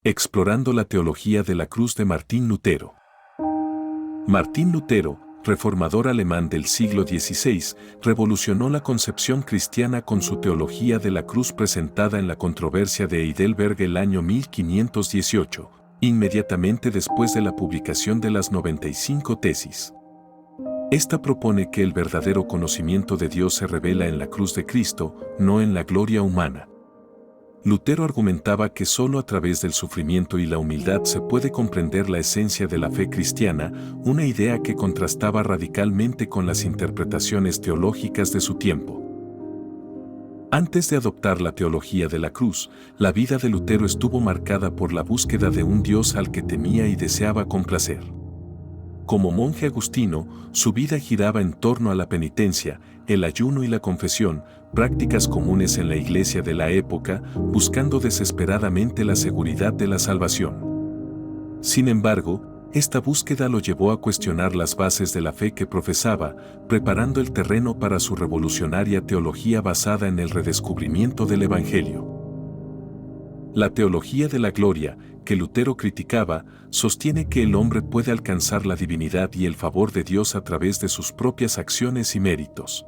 Explorando la teología de la cruz de Martín Lutero. Martín Lutero, reformador alemán del siglo XVI, revolucionó la concepción cristiana con su teología de la cruz presentada en la controversia de Heidelberg el año 1518, inmediatamente después de la publicación de las 95 tesis. Esta propone que el verdadero conocimiento de Dios se revela en la cruz de Cristo, no en la gloria humana. Lutero argumentaba que solo a través del sufrimiento y la humildad se puede comprender la esencia de la fe cristiana, una idea que contrastaba radicalmente con las interpretaciones teológicas de su tiempo. Antes de adoptar la teología de la cruz, la vida de Lutero estuvo marcada por la búsqueda de un Dios al que temía y deseaba complacer. Como monje agustino, su vida giraba en torno a la penitencia, el ayuno y la confesión, prácticas comunes en la iglesia de la época, buscando desesperadamente la seguridad de la salvación. Sin embargo, esta búsqueda lo llevó a cuestionar las bases de la fe que profesaba, preparando el terreno para su revolucionaria teología basada en el redescubrimiento del Evangelio. La teología de la gloria, que Lutero criticaba, sostiene que el hombre puede alcanzar la divinidad y el favor de Dios a través de sus propias acciones y méritos.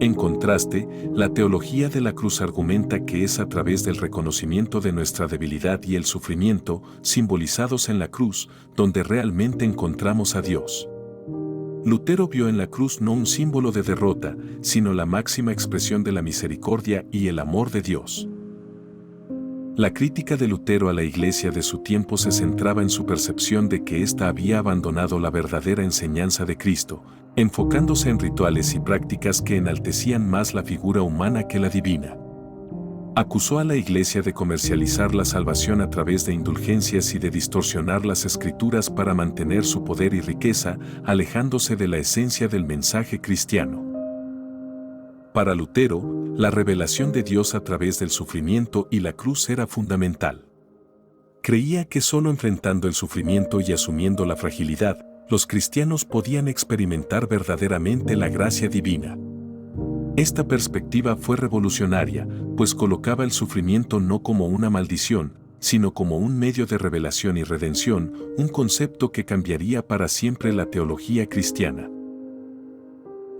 En contraste, la teología de la cruz argumenta que es a través del reconocimiento de nuestra debilidad y el sufrimiento, simbolizados en la cruz, donde realmente encontramos a Dios. Lutero vio en la cruz no un símbolo de derrota, sino la máxima expresión de la misericordia y el amor de Dios. La crítica de Lutero a la iglesia de su tiempo se centraba en su percepción de que ésta había abandonado la verdadera enseñanza de Cristo, enfocándose en rituales y prácticas que enaltecían más la figura humana que la divina. Acusó a la iglesia de comercializar la salvación a través de indulgencias y de distorsionar las escrituras para mantener su poder y riqueza, alejándose de la esencia del mensaje cristiano. Para Lutero, la revelación de Dios a través del sufrimiento y la cruz era fundamental. Creía que solo enfrentando el sufrimiento y asumiendo la fragilidad, los cristianos podían experimentar verdaderamente la gracia divina. Esta perspectiva fue revolucionaria, pues colocaba el sufrimiento no como una maldición, sino como un medio de revelación y redención, un concepto que cambiaría para siempre la teología cristiana.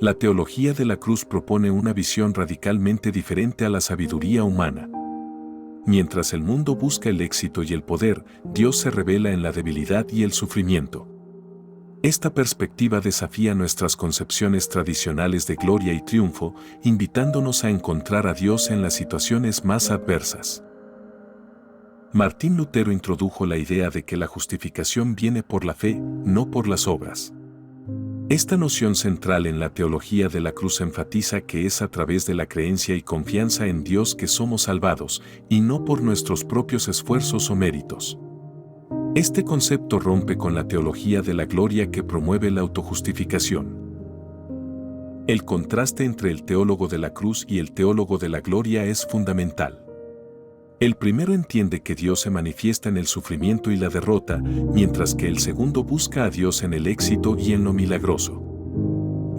La teología de la cruz propone una visión radicalmente diferente a la sabiduría humana. Mientras el mundo busca el éxito y el poder, Dios se revela en la debilidad y el sufrimiento. Esta perspectiva desafía nuestras concepciones tradicionales de gloria y triunfo, invitándonos a encontrar a Dios en las situaciones más adversas. Martín Lutero introdujo la idea de que la justificación viene por la fe, no por las obras. Esta noción central en la teología de la cruz enfatiza que es a través de la creencia y confianza en Dios que somos salvados, y no por nuestros propios esfuerzos o méritos. Este concepto rompe con la teología de la gloria que promueve la autojustificación. El contraste entre el teólogo de la cruz y el teólogo de la gloria es fundamental. El primero entiende que Dios se manifiesta en el sufrimiento y la derrota, mientras que el segundo busca a Dios en el éxito y en lo milagroso.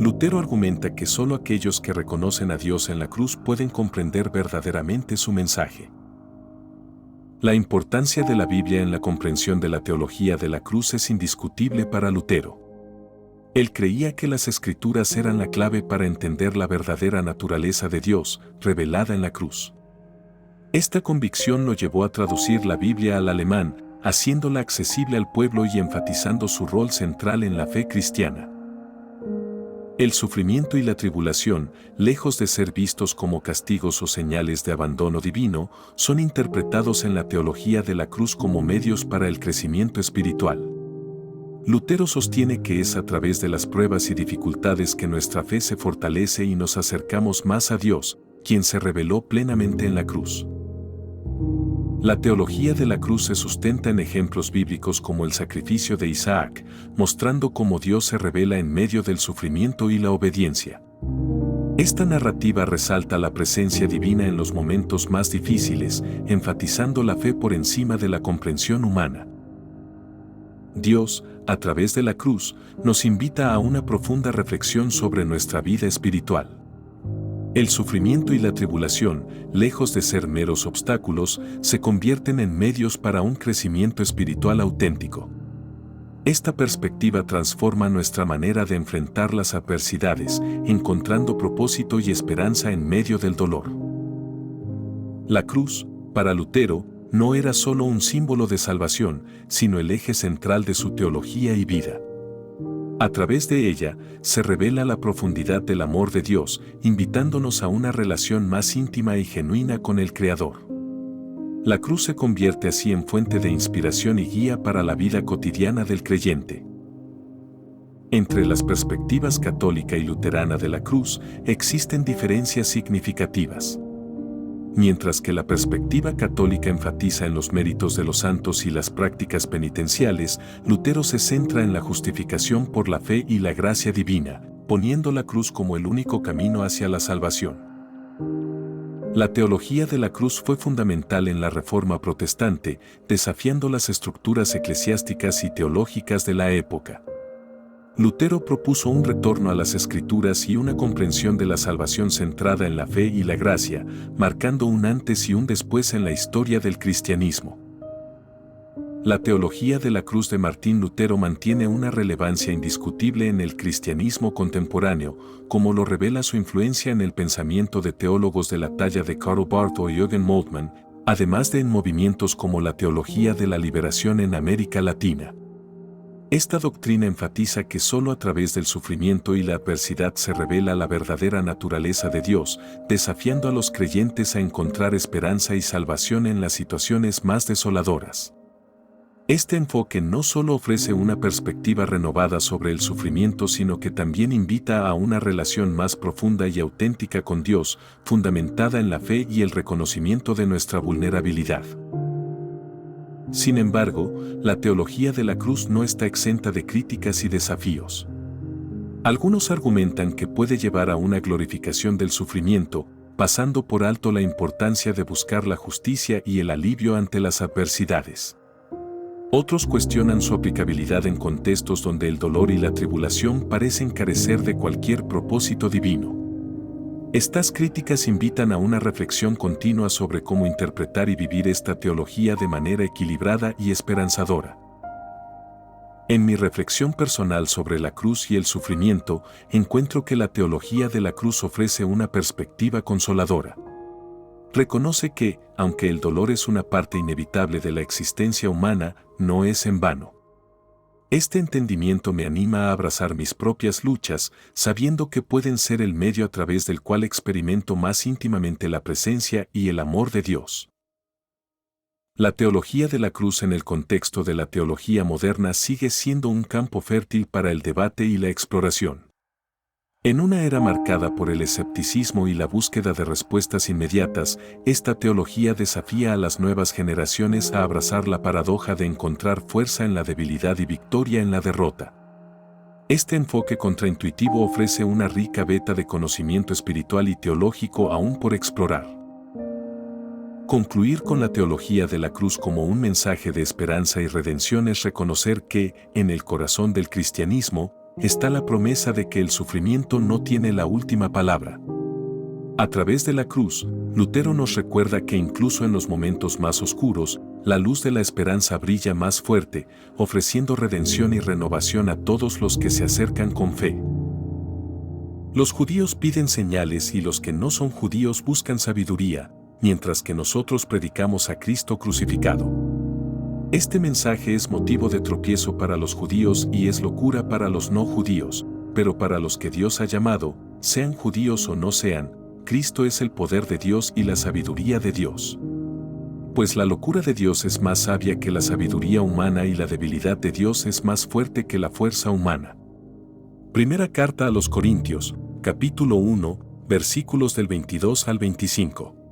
Lutero argumenta que solo aquellos que reconocen a Dios en la cruz pueden comprender verdaderamente su mensaje. La importancia de la Biblia en la comprensión de la teología de la cruz es indiscutible para Lutero. Él creía que las Escrituras eran la clave para entender la verdadera naturaleza de Dios, revelada en la cruz. Esta convicción lo llevó a traducir la Biblia al alemán, haciéndola accesible al pueblo y enfatizando su rol central en la fe cristiana. El sufrimiento y la tribulación, lejos de ser vistos como castigos o señales de abandono divino, son interpretados en la teología de la cruz como medios para el crecimiento espiritual. Lutero sostiene que es a través de las pruebas y dificultades que nuestra fe se fortalece y nos acercamos más a Dios, quien se reveló plenamente en la cruz. La teología de la cruz se sustenta en ejemplos bíblicos como el sacrificio de Isaac, mostrando cómo Dios se revela en medio del sufrimiento y la obediencia. Esta narrativa resalta la presencia divina en los momentos más difíciles, enfatizando la fe por encima de la comprensión humana. Dios, a través de la cruz, nos invita a una profunda reflexión sobre nuestra vida espiritual. El sufrimiento y la tribulación, lejos de ser meros obstáculos, se convierten en medios para un crecimiento espiritual auténtico. Esta perspectiva transforma nuestra manera de enfrentar las adversidades, encontrando propósito y esperanza en medio del dolor. La cruz, para Lutero, no era solo un símbolo de salvación, sino el eje central de su teología y vida. A través de ella, se revela la profundidad del amor de Dios, invitándonos a una relación más íntima y genuina con el Creador. La cruz se convierte así en fuente de inspiración y guía para la vida cotidiana del creyente. Entre las perspectivas católica y luterana de la cruz existen diferencias significativas. Mientras que la perspectiva católica enfatiza en los méritos de los santos y las prácticas penitenciales, Lutero se centra en la justificación por la fe y la gracia divina, poniendo la cruz como el único camino hacia la salvación. La teología de la cruz fue fundamental en la Reforma protestante, desafiando las estructuras eclesiásticas y teológicas de la época. Lutero propuso un retorno a las Escrituras y una comprensión de la salvación centrada en la fe y la gracia, marcando un antes y un después en la historia del cristianismo. La teología de la cruz de Martín Lutero mantiene una relevancia indiscutible en el cristianismo contemporáneo, como lo revela su influencia en el pensamiento de teólogos de la talla de Karl Barth o Jürgen Moltmann, además de en movimientos como la teología de la liberación en América Latina. Esta doctrina enfatiza que solo a través del sufrimiento y la adversidad se revela la verdadera naturaleza de Dios, desafiando a los creyentes a encontrar esperanza y salvación en las situaciones más desoladoras. Este enfoque no solo ofrece una perspectiva renovada sobre el sufrimiento, sino que también invita a una relación más profunda y auténtica con Dios, fundamentada en la fe y el reconocimiento de nuestra vulnerabilidad. Sin embargo, la teología de la cruz no está exenta de críticas y desafíos. Algunos argumentan que puede llevar a una glorificación del sufrimiento, pasando por alto la importancia de buscar la justicia y el alivio ante las adversidades. Otros cuestionan su aplicabilidad en contextos donde el dolor y la tribulación parecen carecer de cualquier propósito divino. Estas críticas invitan a una reflexión continua sobre cómo interpretar y vivir esta teología de manera equilibrada y esperanzadora. En mi reflexión personal sobre la cruz y el sufrimiento, encuentro que la teología de la cruz ofrece una perspectiva consoladora. Reconoce que, aunque el dolor es una parte inevitable de la existencia humana, no es en vano. Este entendimiento me anima a abrazar mis propias luchas, sabiendo que pueden ser el medio a través del cual experimento más íntimamente la presencia y el amor de Dios. La teología de la cruz en el contexto de la teología moderna sigue siendo un campo fértil para el debate y la exploración. En una era marcada por el escepticismo y la búsqueda de respuestas inmediatas, esta teología desafía a las nuevas generaciones a abrazar la paradoja de encontrar fuerza en la debilidad y victoria en la derrota. Este enfoque contraintuitivo ofrece una rica veta de conocimiento espiritual y teológico aún por explorar. Concluir con la teología de la cruz como un mensaje de esperanza y redención es reconocer que, en el corazón del cristianismo, está la promesa de que el sufrimiento no tiene la última palabra. A través de la cruz, Lutero nos recuerda que incluso en los momentos más oscuros, la luz de la esperanza brilla más fuerte, ofreciendo redención y renovación a todos los que se acercan con fe. Los judíos piden señales y los que no son judíos buscan sabiduría, mientras que nosotros predicamos a Cristo crucificado. Este mensaje es motivo de tropiezo para los judíos y es locura para los no judíos, pero para los que Dios ha llamado, sean judíos o no sean, Cristo es el poder de Dios y la sabiduría de Dios. Pues la locura de Dios es más sabia que la sabiduría humana y la debilidad de Dios es más fuerte que la fuerza humana. Primera carta a los Corintios, capítulo 1, versículos del 22 al 25.